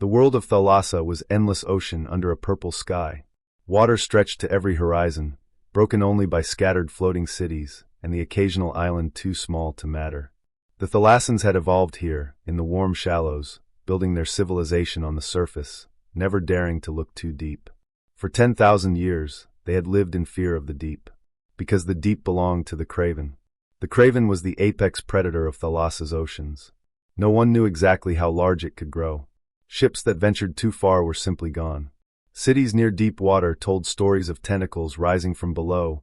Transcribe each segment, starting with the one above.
The world of Thalassa was endless ocean under a purple sky. Water stretched to every horizon, broken only by scattered floating cities, and the occasional island too small to matter. The Thalassans had evolved here, in the warm shallows, building their civilization on the surface, never daring to look too deep. For 10,000 years, they had lived in fear of the deep, because the deep belonged to the craven. The craven was the apex predator of Thalassa's oceans. No one knew exactly how large it could grow. Ships that ventured too far were simply gone. Cities near deep water told stories of tentacles rising from below,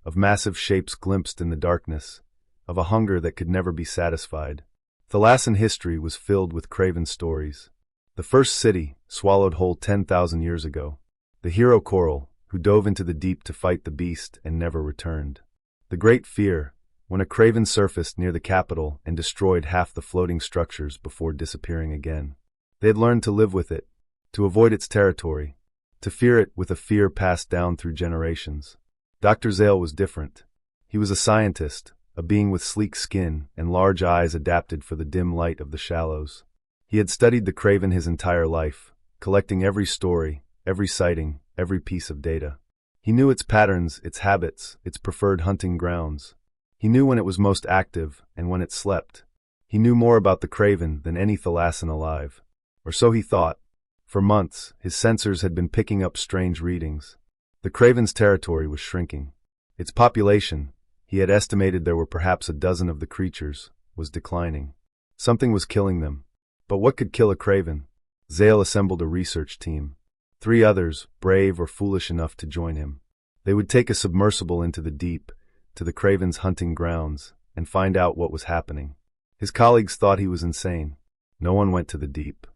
of massive shapes glimpsed in the darkness, of a hunger that could never be satisfied. Thalassan history was filled with craven stories. The first city, swallowed whole 10,000 years ago. The hero Coral, who dove into the deep to fight the beast and never returned. The Great Fear, when a craven surfaced near the capital and destroyed half the floating structures before disappearing again. They had learned to live with it, to avoid its territory, to fear it with a fear passed down through generations. Dr. Zale was different. He was a scientist, a being with sleek skin and large eyes adapted for the dim light of the shallows. He had studied the craven his entire life, collecting every story, every sighting, every piece of data. He knew its patterns, its habits, its preferred hunting grounds. He knew when it was most active and when it slept. He knew more about the craven than any Thalassan alive. Or so he thought. For months, his sensors had been picking up strange readings. The craven's territory was shrinking. Its population, he had estimated there were perhaps a dozen of the creatures, was declining. Something was killing them. But what could kill a craven? Zale assembled a research team. 3 others, brave or foolish enough to join him. They would take a submersible into the deep, to the craven's hunting grounds, and find out what was happening. His colleagues thought he was insane. No one went to the deep.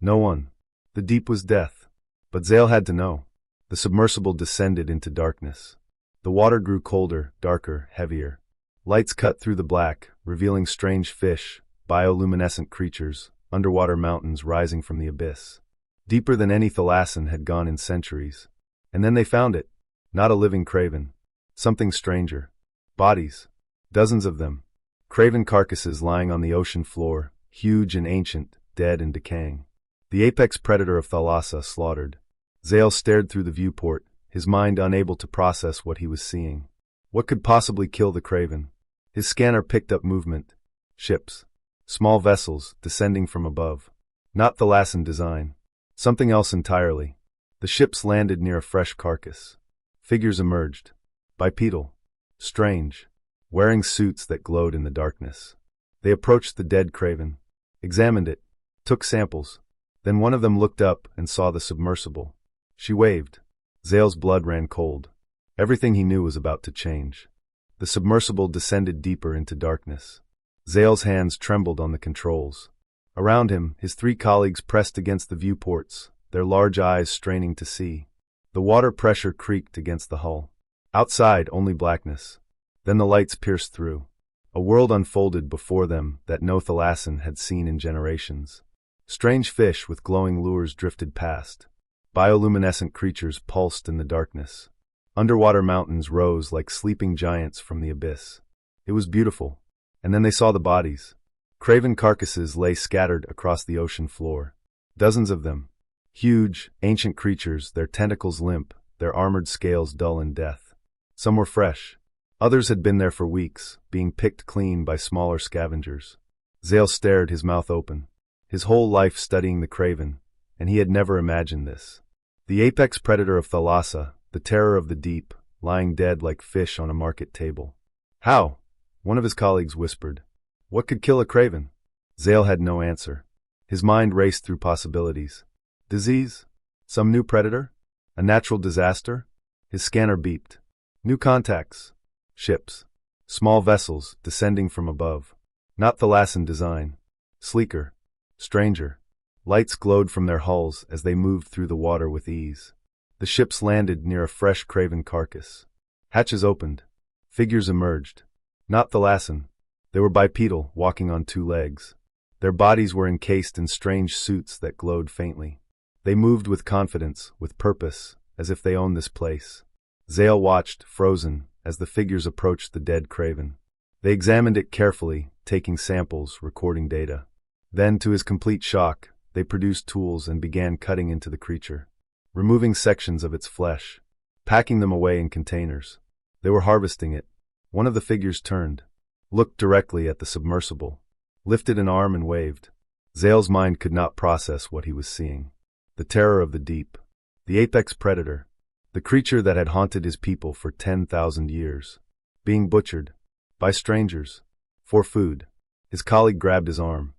No one. The deep was death. But Zale had to know. The submersible descended into darkness. The water grew colder, darker, heavier. Lights cut through the black, revealing strange fish, bioluminescent creatures, underwater mountains rising from the abyss. Deeper than any Thalassan had gone in centuries. And then they found it. Not a living craven. Something stranger. Bodies. Dozens of them. Craven carcasses lying on the ocean floor, huge and ancient, dead and decaying. The apex predator of Thalassa slaughtered. Zale stared through the viewport, his mind unable to process what he was seeing. What could possibly kill the craven? His scanner picked up movement. Ships. Small vessels, descending from above. Not Thalassan design. Something else entirely. The ships landed near a fresh carcass. Figures emerged. Bipedal. Strange. Wearing suits that glowed in the darkness. They approached the dead craven. Examined it. Took samples. Then one of them looked up and saw the submersible. She waved. Zale's blood ran cold. Everything he knew was about to change. The submersible descended deeper into darkness. Zale's hands trembled on the controls. Around him, his 3 colleagues pressed against the viewports, their large eyes straining to see. The water pressure creaked against the hull. Outside, only blackness. Then the lights pierced through. A world unfolded before them that no Thalassan had seen in generations. Strange fish with glowing lures drifted past. Bioluminescent creatures pulsed in the darkness. Underwater mountains rose like sleeping giants from the abyss. It was beautiful. And then they saw the bodies. Craven carcasses lay scattered across the ocean floor. Dozens of them. Huge, ancient creatures, their tentacles limp, their armored scales dull in death. Some were fresh. Others had been there for weeks, being picked clean by smaller scavengers. Zale stared, his mouth open. His whole life studying the craven, and he had never imagined this. The apex predator of Thalassa, the terror of the deep, lying dead like fish on a market table. How? One of his colleagues whispered. What could kill a craven? Zale had no answer. His mind raced through possibilities. Disease? Some new predator? A natural disaster? His scanner beeped. New contacts. Ships. Small vessels, descending from above. Not Thalassan design. Sleeker. Stranger. Lights glowed from their hulls as they moved through the water with ease. The ships landed near a fresh craven carcass. Hatches opened. Figures emerged. Not Thalassan. They were bipedal, walking on 2 legs. Their bodies were encased in strange suits that glowed faintly. They moved with confidence, with purpose, as if they owned this place. Zale watched, frozen, as the figures approached the dead craven. They examined it carefully, taking samples, recording data. Then, to his complete shock, they produced tools and began cutting into the creature, removing sections of its flesh, packing them away in containers. They were harvesting it. One of the figures turned, looked directly at the submersible, lifted an arm and waved. Zale's mind could not process what he was seeing. The terror of the deep. The apex predator. The creature that had haunted his people for 10,000 years. Being butchered. By strangers. For food. His colleague grabbed his arm.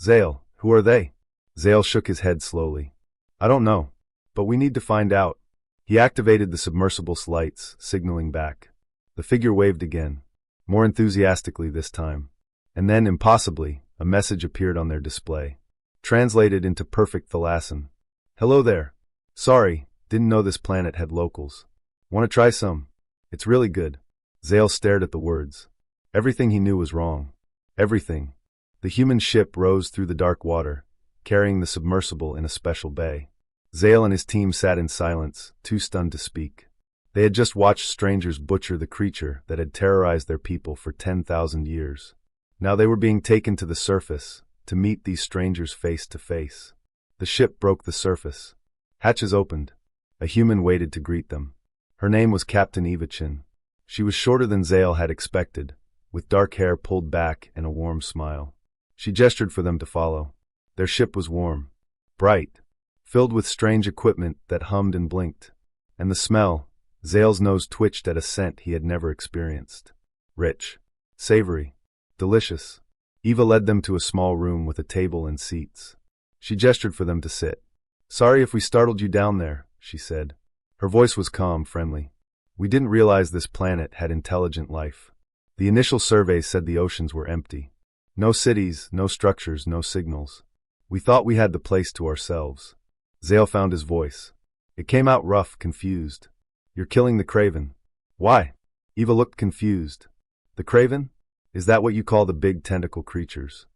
Zale, who are they? Zale shook his head slowly. I don't know. But we need to find out. He activated the submersible's lights, signaling back. The figure waved again. More enthusiastically this time. And then, impossibly, a message appeared on their display. Translated into perfect Thalassan. Hello there. Sorry, didn't know this planet had locals. Want to try some? It's really good. Zale stared at the words. Everything he knew was wrong. Everything. The human ship rose through the dark water, carrying the submersible in a special bay. Zale and his team sat in silence, too stunned to speak. They had just watched strangers butcher the creature that had terrorized their people for 10,000 years. Now they were being taken to the surface, to meet these strangers face to face. The ship broke the surface. Hatches opened. A human waited to greet them. Her name was Captain Evachin. She was shorter than Zale had expected, with dark hair pulled back and a warm smile. She gestured for them to follow. Their ship was warm, bright, filled with strange equipment that hummed and blinked. And the smell, Zale's nose twitched at a scent he had never experienced. Rich, savory, delicious. Eva led them to a small room with a table and seats. She gestured for them to sit. Sorry if we startled you down there, she said. Her voice was calm, friendly. We didn't realize this planet had intelligent life. The initial surveys said the oceans were empty. No cities, no structures, no signals. We thought we had the place to ourselves. Zale found his voice. It came out rough, confused. You're killing the craven. Why? Eva looked confused. The craven? Is that what you call the big tentacle creatures?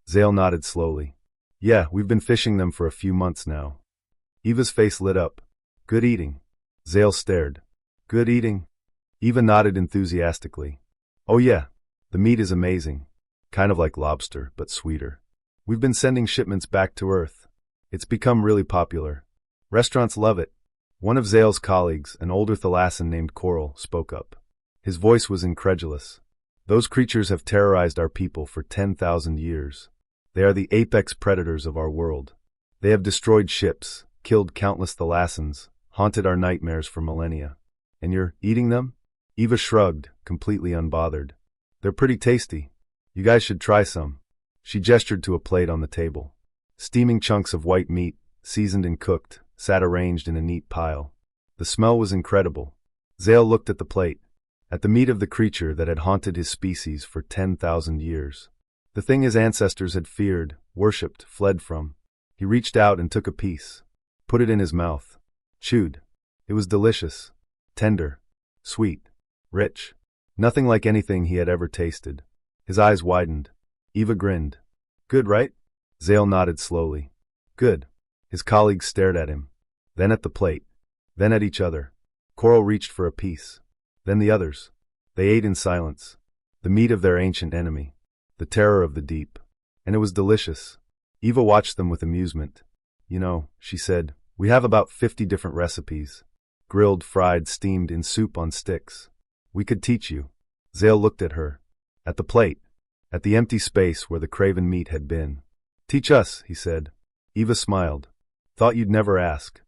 Zale nodded slowly. Yeah, we've been fishing them for a few months now. Eva's face lit up. Good eating. Zale stared. Good eating? Eva nodded enthusiastically. Oh yeah, the meat is amazing. Kind of like lobster, but sweeter. We've been sending shipments back to Earth. It's become really popular. Restaurants love it. One of Zale's colleagues, an older Thalassan named Coral, spoke up. His voice was incredulous. Those creatures have terrorized our people for 10,000 years. They are the apex predators of our world. They have destroyed ships, killed countless Thalassans, haunted our nightmares for millennia. And you're eating them? Eva shrugged, completely unbothered. They're pretty tasty. You guys should try some. She gestured to a plate on the table. Steaming chunks of white meat, seasoned and cooked, sat arranged in a neat pile. The smell was incredible. Zale looked at the plate, at the meat of the creature that had haunted his species for 10,000 years. The thing his ancestors had feared, worshipped, fled from. He reached out and took a piece, put it in his mouth, chewed. It was delicious, tender, sweet, rich, nothing like anything he had ever tasted. His eyes widened. Eva grinned. Good, right? Zale nodded slowly. Good. His colleagues stared at him, then at the plate, then at each other. Coral reached for a piece, then the others. They ate in silence, the meat of their ancient enemy, the terror of the deep. And it was delicious. Eva watched them with amusement. You know, she said, we have about 50 different recipes. Grilled, fried, steamed, in soup on sticks. We could teach you. Zale looked at her. At the plate. At the empty space where the craven meat had been. Teach us, he said. Eva smiled. Thought you'd never ask.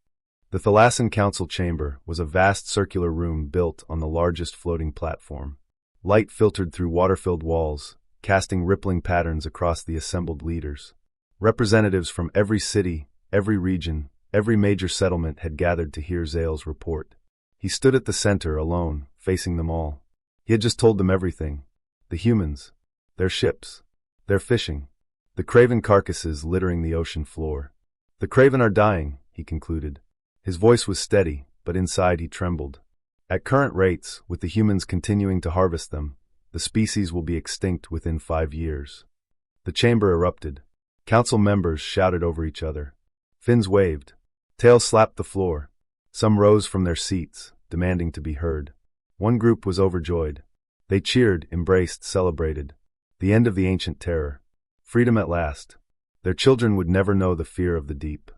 The Thalassan Council chamber was a vast circular room built on the largest floating platform. Light filtered through water-filled walls, casting rippling patterns across the assembled leaders. Representatives from every city, every region, every major settlement had gathered to hear Zale's report. He stood at the center, alone, facing them all. He had just told them everything. The humans, their ships, their fishing, the craven carcasses littering the ocean floor. The craven are dying, he concluded. His voice was steady, but inside he trembled. At current rates, with the humans continuing to harvest them, the species will be extinct within 5 years. The chamber erupted. Council members shouted over each other. Fins waved. Tails slapped the floor. Some rose from their seats, demanding to be heard. One group was overjoyed. They cheered, embraced, celebrated. The end of the ancient terror. Freedom at last. Their children would never know the fear of the deep.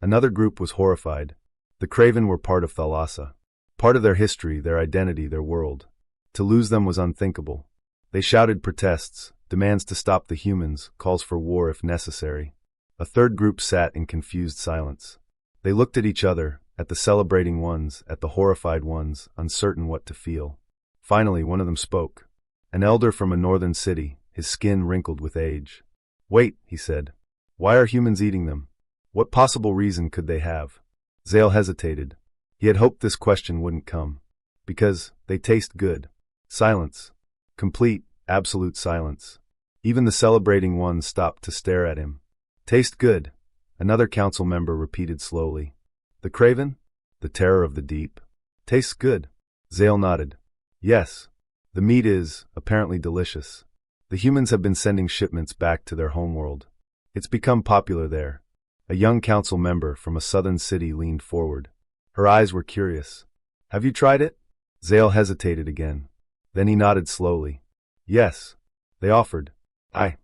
Another group was horrified. The Craven were part of Thalassa. Part of their history, their identity, their world. To lose them was unthinkable. They shouted protests, demands to stop the humans, calls for war if necessary. A third group sat in confused silence. They looked at each other, at the celebrating ones, at the horrified ones, uncertain what to feel. Finally, one of them spoke. An elder from a northern city, his skin wrinkled with age. "Wait," he said. "Why are humans eating them? What possible reason could they have?" Zale hesitated. He had hoped this question wouldn't come. Because they taste good. Silence. Complete, absolute silence. Even the celebrating ones stopped to stare at him. "Taste good," another council member repeated slowly. "The Craven? The terror of the deep? Tastes good." Zale nodded. "Yes. The meat is, apparently, delicious. The humans have been sending shipments back to their homeworld. It's become popular there." A young council member from a southern city leaned forward. Her eyes were curious. "Have you tried it?" Zale hesitated again. Then he nodded slowly. "Yes." They offered. I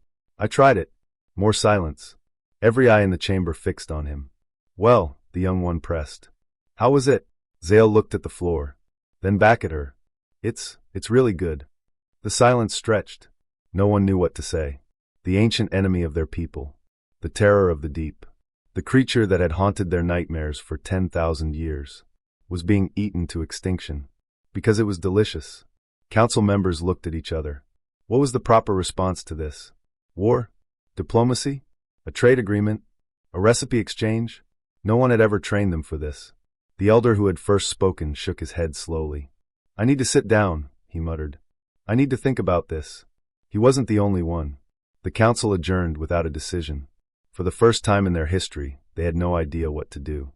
tried it." More silence. Every eye in the chamber fixed on him. "Well," the young one pressed. "How was it?" Zale looked at the floor. Then back at her. It's really good." The silence stretched. No one knew what to say. The ancient enemy of their people. The terror of the deep. The creature that had haunted their nightmares for 10,000 years. Was being eaten to extinction. Because it was delicious. Council members looked at each other. What was the proper response to this? War? Diplomacy? A trade agreement? A recipe exchange? No one had ever trained them for this. The elder who had first spoken shook his head slowly. "I need to sit down," he muttered. "I need to think about this." He wasn't the only one. The council adjourned without a decision. For the first time in their history, they had no idea what to do.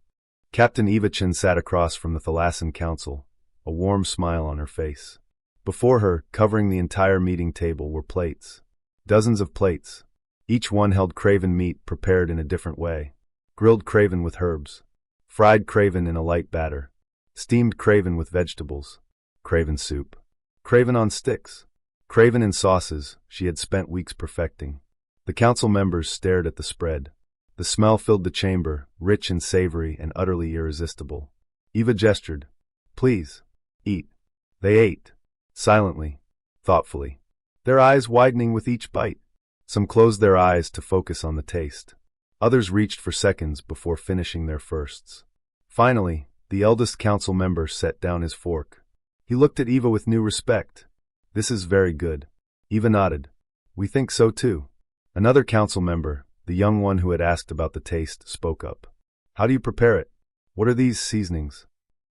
Captain Evachin sat across from the Thalassan council, a warm smile on her face. Before her, covering the entire meeting table, were plates. Dozens of plates. Each one held craven meat prepared in a different way. Grilled craven with herbs. Fried craven in a light batter. Steamed craven with vegetables. Craven soup. Craven on sticks. Craven in sauces she had spent weeks perfecting. The council members stared at the spread. The smell filled the chamber, rich and savory and utterly irresistible. Eva gestured. "Please, eat." They ate. Silently. Thoughtfully. Their eyes widening with each bite. Some closed their eyes to focus on the taste. Others reached for seconds before finishing their firsts. Finally, the eldest council member set down his fork. He looked at Eva with new respect. "This is very good." Eva nodded. "We think so too." Another council member, the young one who had asked about the taste, spoke up. "How do you prepare it? What are these seasonings?"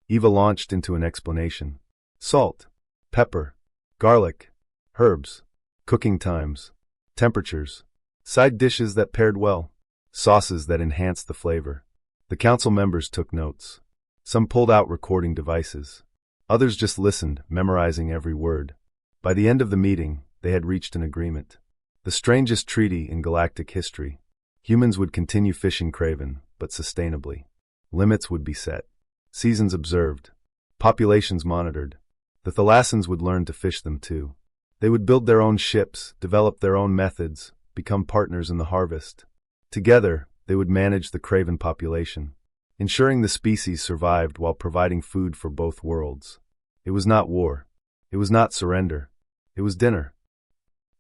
Eva launched into an explanation. "Salt, pepper, garlic, herbs, cooking times, temperatures, side dishes that paired well, sauces that enhanced the flavor." The council members took notes. Some pulled out recording devices. Others just listened, memorizing every word. By the end of the meeting, they had reached an agreement. The strangest treaty in galactic history. Humans would continue fishing craven, but sustainably. Limits would be set. Seasons observed. Populations monitored. The Thalassans would learn to fish them too. They would build their own ships, develop their own methods, become partners in the harvest. Together, they would manage the craven population, ensuring the species survived while providing food for both worlds. It was not war. It was not surrender. It was dinner.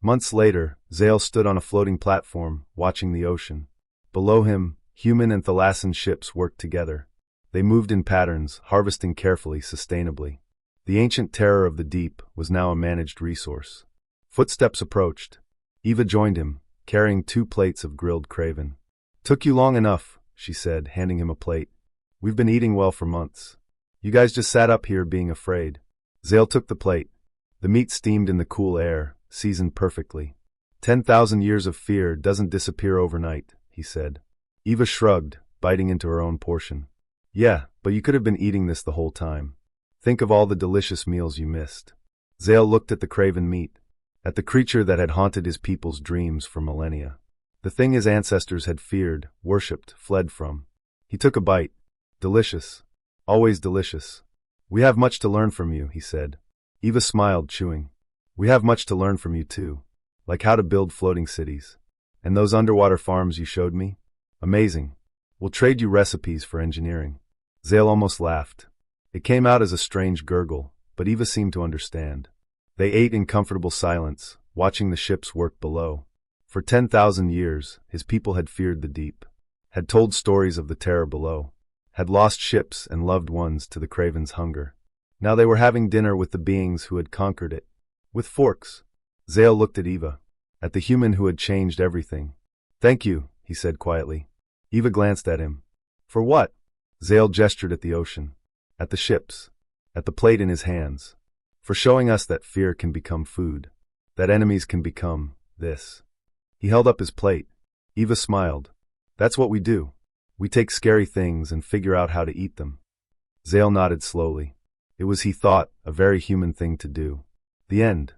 Months later, Zale stood on a floating platform, watching the ocean. Below him, human and Thalassan ships worked together. They moved in patterns, harvesting carefully, sustainably. The ancient terror of the deep was now a managed resource. Footsteps approached. Eva joined him, carrying 2 plates of grilled craven. "Took you long enough," she said, handing him a plate. "We've been eating well for months. You guys just sat up here being afraid." Zale took the plate. The meat steamed in the cool air, seasoned perfectly. 10,000 years of fear doesn't disappear overnight, he said. Eva shrugged, biting into her own portion. "Yeah, but you could have been eating this the whole time. Think of all the delicious meals you missed." Zale looked at the craven meat, at the creature that had haunted his people's dreams for millennia. The thing his ancestors had feared, worshipped, fled from. He took a bite. Delicious. Always delicious. "We have much to learn from you," he said. Eva smiled, chewing. "We have much to learn from you too. Like how to build floating cities. And those underwater farms you showed me? Amazing. We'll trade you recipes for engineering. Zale almost laughed. It came out as a strange gurgle, but Eva seemed to understand. They ate in comfortable silence, watching the ships work below. For 10,000 years, his people had feared the deep, had told stories of the terror below, had lost ships and loved ones to the craven's hunger. Now they were having dinner with the beings who had conquered it. With forks. Zale looked at Eva, at the human who had changed everything. "Thank you," he said quietly. Eva glanced at him. "For what?" Zale gestured at the ocean, at the ships, at the plate in his hands. "For showing us that fear can become food, that enemies can become this." He held up his plate. Eva smiled. "That's what we do. We take scary things and figure out how to eat them." Zale nodded slowly. It was, he thought, a very human thing to do. The end.